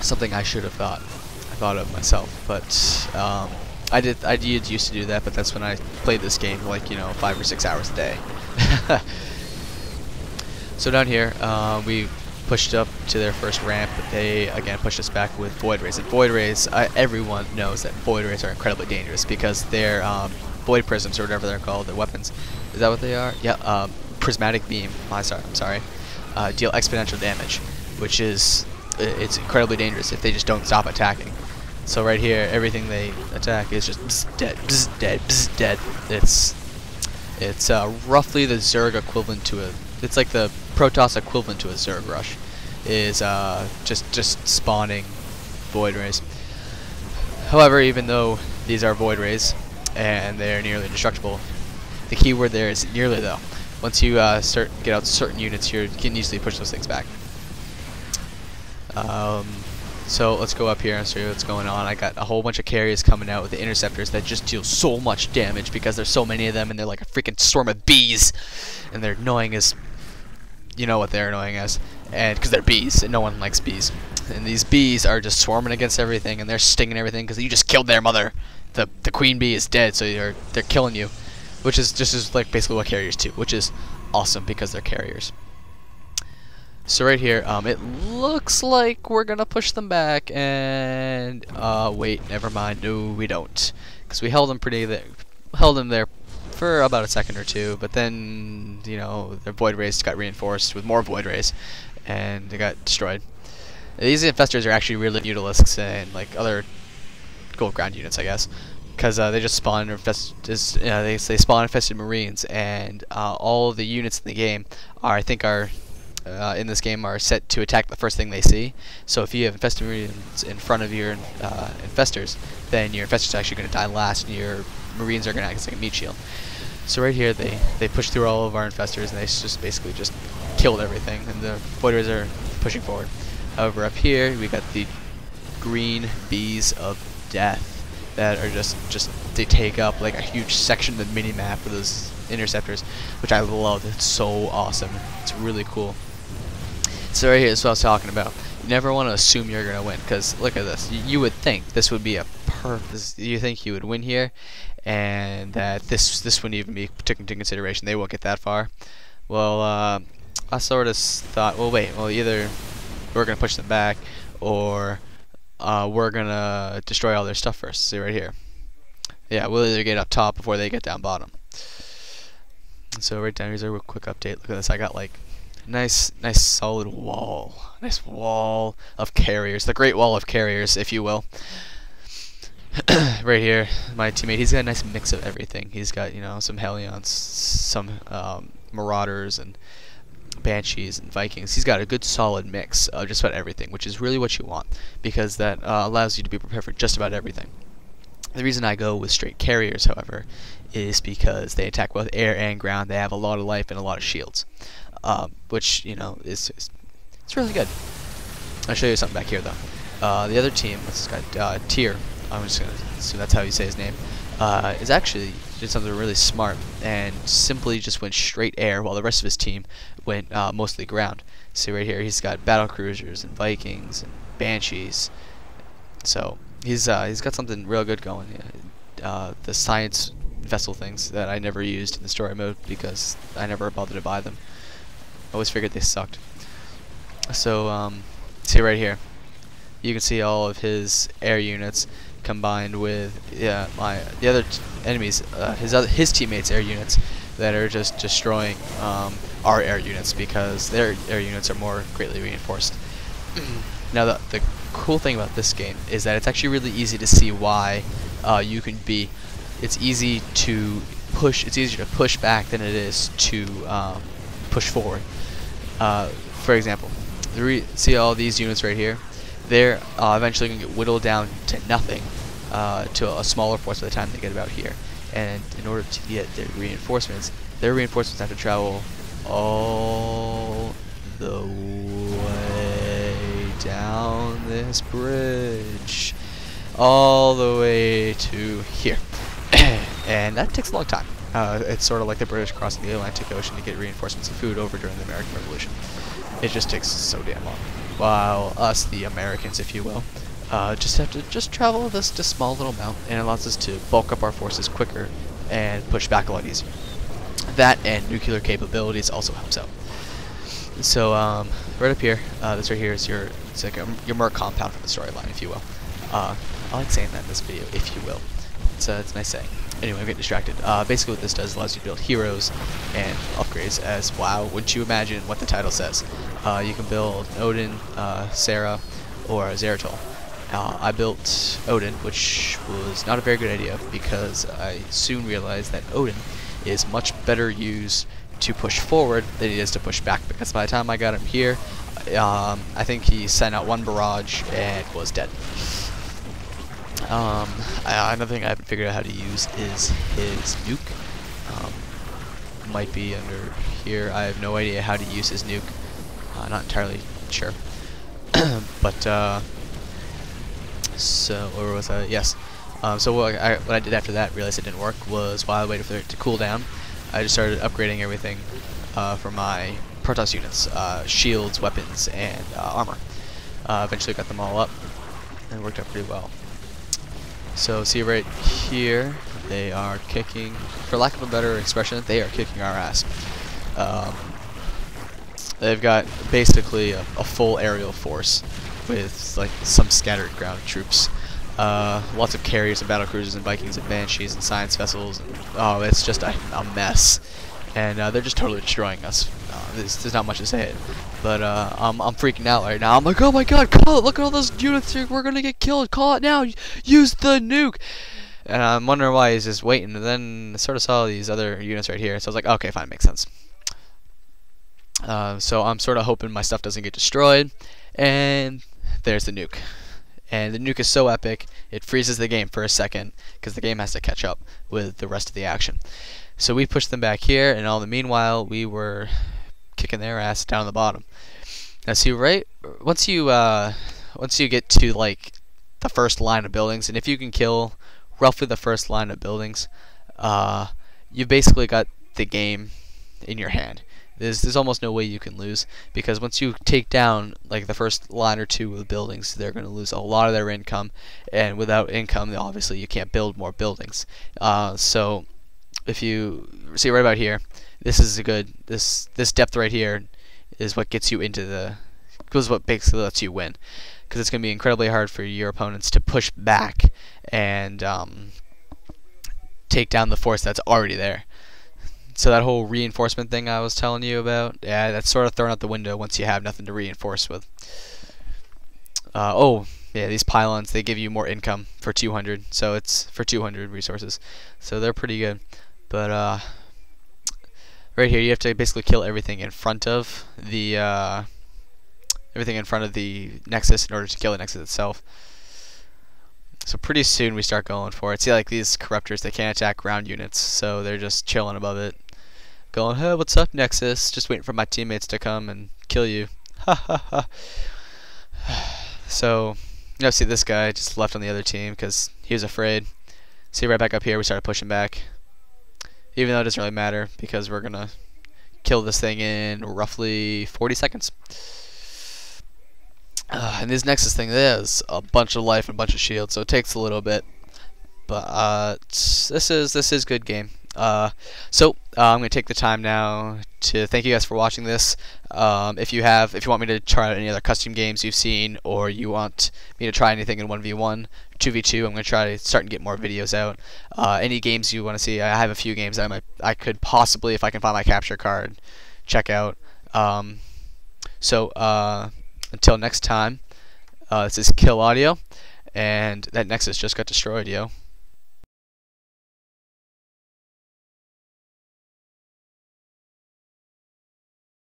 Something I should have thought of myself, but I did used to do that, but that's when I played this game like, you know, 5 or 6 hours a day. So down here, we pushed up to their first ramp, but they again pushed us back with void rays. And void rays, everyone knows that void rays are incredibly dangerous because they're void prisms or whatever they're called. They're weapons. Is that what they are? Yeah. Prismatic beam. I'm sorry. Deal exponential damage, which is it's incredibly dangerous if they just don't stop attacking. So right here, everything they attack is just bzz, dead, bzz, dead, bzz, dead. It's roughly the Zerg equivalent to a. It's like the Protoss equivalent to a Zerg rush, is just spawning void rays. However, even though these are void rays and they're nearly indestructible, the key word there is nearly though. Once you get out certain units here, you can easily push those things back. So let's go up here and see what's going on. I got a whole bunch of carriers coming out with the interceptors that just deal so much damage because there's so many of them and they're like a freaking swarm of bees, and they're annoying as. You know what they're annoying as, and because they're bees, and no one likes bees. And these bees are just swarming against everything, and they're stinging everything because you just killed their mother. The queen bee is dead, so they're killing you, which is just like basically what carriers do, which is awesome because they're carriers. So right here, it looks like we're gonna push them back, and wait, never mind. No, we don't, because we held them there for about a second or two, but then, you know, their void rays got reinforced with more void rays, and they got destroyed. These infestors are actually really Mutalisks and like other gold ground units, I guess, because they just spawn they spawn infested marines, and all of the units in the game in this game are set to attack the first thing they see. So if you have infested marines in front of your infestors, then your infestors are actually going to die last, and your marines are going to act as like a meat shield. So right here, they pushed through all of our infestors, and they just basically just killed everything, and the void rays are pushing forward. However, up here we got the green bees of death that are just they take up like a huge section of the mini map for those interceptors, which I love. It's so awesome. It's really cool. So right here is what I was talking about. You never want to assume you're gonna win, because look at this. You would think this would be you think you would win here, and that this wouldn't even be taken into consideration. They won't get that far. Well, I sort of thought, well, wait, either we're gonna push them back, or we're gonna destroy all their stuff first. See right here. Yeah, we'll either get up top before they get down bottom. So right down here's a real quick update. Look at this. I got like nice solid wall. Nice wall of carriers. The Great Wall of Carriers, if you will. Right here, my teammate, he's got a nice mix of everything. He's got, you know, some Hellions, some Marauders, and Banshees, and Vikings. He's got a good solid mix of just about everything, which is really what you want, because that allows you to be prepared for just about everything. The reason I go with straight carriers, however, is because they attack both air and ground. They have a lot of life and a lot of shields, which, you know, it's really good. I'll show you something back here, though. The other team, this guy, Tyr, I'm just going to assume that's how you say his name, is actually did something really smart and simply just went straight air, while the rest of his team went mostly ground. See right here, he's got battle cruisers and Vikings and Banshees. So he's got something real good going. The science vessel things that I never used in the story mode because I never bothered to buy them. I always figured they sucked. So see right here, you can see all of his air units combined with the other enemies, his teammates' air units that are just destroying our air units because their air units are more greatly reinforced. Now the cool thing about this game is that it's actually really easy to see why you can be. It's easier to push back than it is to push forward. For example, see all these units right here? They're eventually going to get whittled down to nothing, to a smaller force by the time they get about here. And in order to get their reinforcements have to travel all the way down this bridge, all the way to here. And that takes a long time. It's sort of like the British crossing the Atlantic Ocean to get reinforcements of food over during the American Revolution. It just takes so damn long. while us, the Americans, if you will, just have to travel this small little amount, and it allows us to bulk up our forces quicker and push back a lot easier. That and nuclear capabilities also helps out. So right up here, this right here is it's like your merc compound for the storyline, if you will. I like saying that in this video, if you will. It's nice saying. Anyway, I'm getting distracted. Basically what this does allows you to build heroes and upgrades as WoW. Wouldn't you imagine what the title says? You can build Odin, Sarah, or Zeratul. I built Odin, which was not a very good idea because I soon realized that Odin is much better used to push forward than it is to push back, because by the time I got him here, I think he sent out one barrage and was dead. Another thing I haven't figured out how to use is his nuke. Might be under here. I have no idea how to use his nuke. Not entirely sure. But so where was I? Yes. So what I did after that, realized it didn't work, was while I waited for it to cool down, I just started upgrading everything for my Protoss units, shields, weapons, and armor. Eventually got them all up, and it worked out pretty well. So see right here, they are kicking, for lack of a better expression, they are kicking our ass. They've got basically a full aerial force with like some scattered ground troops. Lots of carriers and battle cruisers and Vikings and Banshees and science vessels. And, it's just a mess. And they're just totally destroying us. There's not much to say it. But I'm freaking out right now. I'm like, oh my god, call it! Look at all those units here. We're gonna get killed. Call it now. Use the nuke. And I'm wondering why he's just waiting. And then I sort of saw these other units right here. So I was like, okay, fine, makes sense. So I'm sort of hoping my stuff doesn't get destroyed. And there's the nuke. And the nuke is so epic, it freezes the game for a second, because the game has to catch up with the rest of the action. So we pushed them back here, and all the meanwhile, we were kicking their ass down the bottom. Now see, right, once you get to like the first line of buildings, and if you can kill roughly the first line of buildings, you basically got the game in your hand. There's almost no way you can lose, because once you take down like the first line or two of the buildings, they're going to lose a lot of their income, and without income, obviously you can't build more buildings. So if you see right about here, this is a good this depth right here is what gets you into the what basically lets you win, because it's going to be incredibly hard for your opponents to push back and take down the force that's already there. So that whole reinforcement thing I was telling you about, yeah, that's sort of thrown out the window once you have nothing to reinforce with. Oh, yeah, these pylons, they give you more income for 200, so it's for 200 resources. So they're pretty good. But right here, you have to basically kill everything in front of the Nexus in order to kill the Nexus itself. So pretty soon we start going for it. See, like these corruptors, they can't attack ground units, so they're just chilling above it. Going, hey, what's up, Nexus? Just waiting for my teammates to come and kill you. Ha ha ha. So, you know, see this guy just left on the other team because he was afraid. See, right back up here, we started pushing back. Even though it doesn't really matter, because we're going to kill this thing in roughly 40 seconds. And this Nexus thing, there's a bunch of life and a bunch of shields, so it takes a little bit. But this is good game. So I'm gonna take the time now to thank you guys for watching this. If you want me to try out any other custom games you've seen, or you want me to try anything in 1v1, 2v2, I'm gonna try to start and get more videos out. Any games you want to see, I have a few games that I could possibly, if I can find my capture card, check out. Until next time, this is KillAudio, and that Nexus just got destroyed, yo.